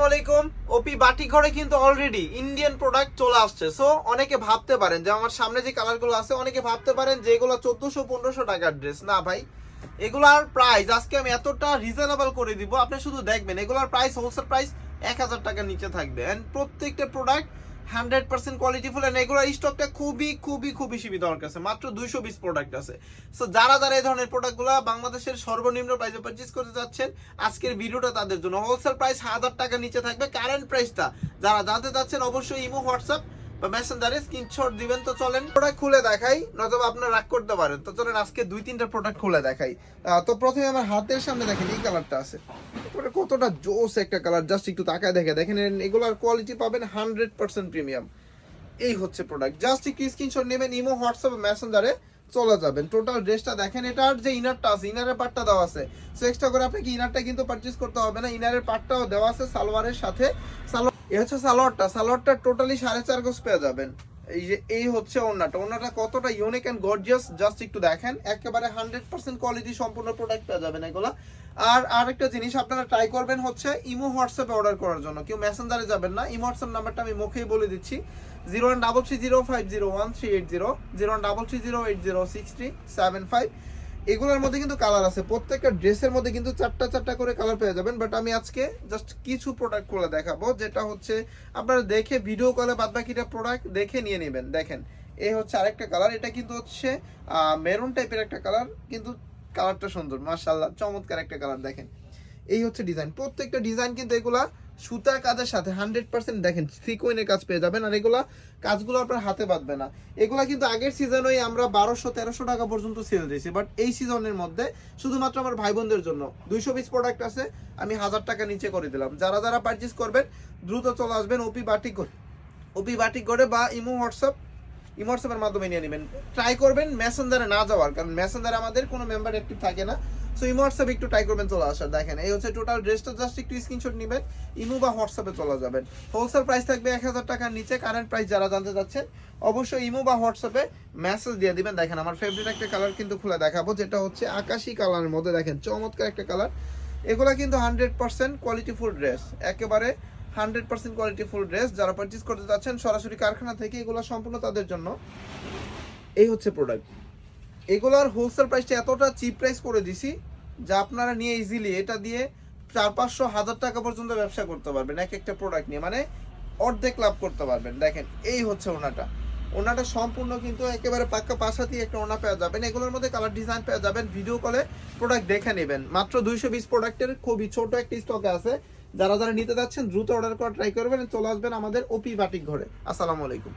আলাইকুম। ওপি বাটিক ঘরে কিন্তু অলরেডি ইন্ডিয়ান প্রোডাক্ট চলে আসছে। সো অনেকে ভাবতে পারেন যে আমার সামনে যে কালারগুলো আছে, অনেকে ভাবতে পারেন যে এগুলো 1400-1500 টাকার ড্রেস। না ভাই, এগুলার প্রাইস আজকে আমি এতটা রিজনেবল করে দিব, আপনি শুধু দেখবেন। এগুলার প্রাইস হোলসেল প্রাইস 1000 টাকার নিচে থাকবে। এন্ড প্রত্যেকটা প্রোডাক্ট 100% কোয়ালিটিফুল। এন্ড এগুলোর স্টকটা খুবই খুবই খুবই সীমিত আমার কাছে, মাত্র 220 প্রোডাক্ট আছে। সো যারা এই ধরনের প্রোডাক্টগুলো বাংলাদেশের সর্বনিম্ন প্রাইসে পারচেজ করতে যাচ্ছেন, আজকের ভিডিওটা তাদের জন্য। হোলসেল প্রাইস 1000 টাকার নিচে থাকবে। কারেন্ট প্রাইসটা যারা জানতে চাচ্ছেন অবশ্যই ইমো, হোয়াটসঅ্যাপ বা মেসেঞ্জারে স্ক্রিনশট দিবেন। তো চলেন প্রোডাক্ট খুলে দেখাই, নয়তো আপনারা রাগ করতে পারেন। তো চলেন আজকে 2-3টা প্রোডাক্ট খুলে দেখাই। তো প্রথমে আমার হাতের সামনে দেখেন এই কালারটা আছে, কতটা জোস একটা কালার। জাস্ট একটু তাকায় দেখেন এগুলোর কোয়ালিটি পাবেন 100% প্রিমিয়াম। এই হচ্ছে প্রোডাক্ট। জাস্ট একটু স্ক্রিনশট নেবেন, ইমো, হোয়াটসঅ্যাপ, মেসেঞ্জারে চলে যাবেন। টোটাল ড্রেসটা দেখেন, এটার যে ইনারটা আছে, ইনারের পার্টটা দেওয়া আছে। সো এক্সট্রা করে আপনাকে ইনারটা কিন্তু পারচেজ করতে হবে না, ইনারের পার্টটাও দেওয়া আছে সালোয়ারের সাথে। এই হচ্ছে সালোয়ারটা টোটালি 4.5 গজ পেয়ে যাবেন। এই হচ্ছে ওড়নাটা কতটা ইউনিক এন্ড গর্জিয়াস, জাস্ট একটু দেখেন। একেবারে 100% কোয়ালিটি সম্পূর্ণ প্রোডাক্ট পেয়ে যাবেন এগুলা। আর আরেকটা জিনিস আপনারা ট্রাই করবেন হচ্ছে ইমো, হোয়াটসঅ্যাপে অর্ডার করার জন্য। কেউ মেসেঞ্জারে যাবেন না। ইমো, হোয়াটসঅ্যাপ নাম্বারটা আমি মুখেই বলে দিচ্ছি, 0133050130, 0133080637 এগুলোর মধ্যে কিন্তু কালার আছে। প্রত্যেকটা ড্রেসের মধ্যে কিন্তু চারটা করে কালার পেয়ে যাবেন। বাট আমি আজকে জাস্ট কিছু প্রোডাক্ট খুলে দেখাবো, যেটা হচ্ছে আপনারা দেখে ভিডিও কলে বাদ বাকিটা প্রোডাক্ট দেখে নিয়ে নেবেন। দেখেন, এই হচ্ছে আরেকটা কালার। এটা কিন্তু হচ্ছে মেরুন টাইপের একটা কালার, কিন্তু কালারটা সুন্দর, মাশাআল্লাহ, চমৎকার একটা কালার। দেখেন, এই হচ্ছে ডিজাইন। প্রত্যেকটা ডিজাইন কিন্তু এগুলা সুতার কাজের সাথে 100% দেখেন সিকোয়েনের কাজ পেয়ে যাবেন। আর এগুলা কাজগুলো আপনার হাতে বাঁধবে না। এগুলা কিন্তু আগের সিজনেই আমরা 1200-1300 টাকা পর্যন্ত সেল দিয়েছি। বাট এই সিজনের মধ্যে শুধুমাত্র আমার ভাই বোনদের জন্য 220 প্রোডাক্ট আছে, আমি 1000 টাকা নিচে করে দিলাম। যারা পারচেজ করবেন দ্রুত চলে আসবেন ওপি বাটিক করে বা ইমো, হোয়াটসঅ্যাপের মাধ্যমে নিয়ে নেবেন। ট্রাই করবেন মেসেঞ্জারে না যাওয়ার, কারণ মেসেঞ্জারে আমাদের কোনো মেম্বার অ্যাক্টিভ থাকে না। সো ইমো, হোয়াটসঅ্যাপে একটু ট্রাই করবেন চলে আসার। দেখেন, এই হচ্ছে টোটাল ড্রেসটা। জাস্ট একটু স্ক্রিনশট নেবেন, ইমো বা হোয়াটসঅ্যাপে চলে যাবেন। হোলসেল প্রাইস থাকবে 1000 টাকার নিচে। কারেন্ট প্রাইস যারা জানতে চাচ্ছেন অবশ্যই ইমো বা হোয়াটসঅ্যাপে মেসেজ দিয়ে দিবেন। দেখেন, আমার ফেভারিট একটা কালার কিন্তু খুলে দেখাবো, যেটা হচ্ছে আকাশি কালারের মধ্যে। দেখেন, চমৎকার একটা কালার। এগুলা কিন্তু 100% কোয়ালিটিফুল ড্রেস, একেবারে 100% কোয়ালিটিফুল ড্রেস। যারা পারচেজ করতে যাচ্ছেন সরাসরি কারখানা থেকে, এগুলো সম্পূর্ণ তাদের জন্য। এই হচ্ছে প্রোডাক্ট। এগুলোর হোলসেল প্রাইসটা এতটা চিপ প্রাইস করে দিছি, যা আপনারা নিয়ে ইজিলি এটা দিয়ে 400-500 টাকা পর্যন্ত ব্যবসা করতে পারবেন এক একটা প্রোডাক্ট নিয়ে, মানে অর্ধেক লাভ করতে পারবেন। দেখেন, এই হচ্ছে ওনাটা সম্পূর্ণ কিন্তু একেবারে পাক্কা পাশাতি একটা ওনা পেয়ে যাবেন। এগুলোর মধ্যে কালার ডিজাইন পেয়ে যাবেন। ভিডিও কলে প্রোডাক্ট দেখে নেবেন। মাত্র 220 প্রোডাক্টের খুবই ছোট একটা স্টকে আছে। যারা নিতে যাচ্ছেন দ্রুত অর্ডার করা ট্রাই করবেন, চলে আসবেন আমাদের ওপি বাটিক ঘরে। আসসালামু আলাইকুম।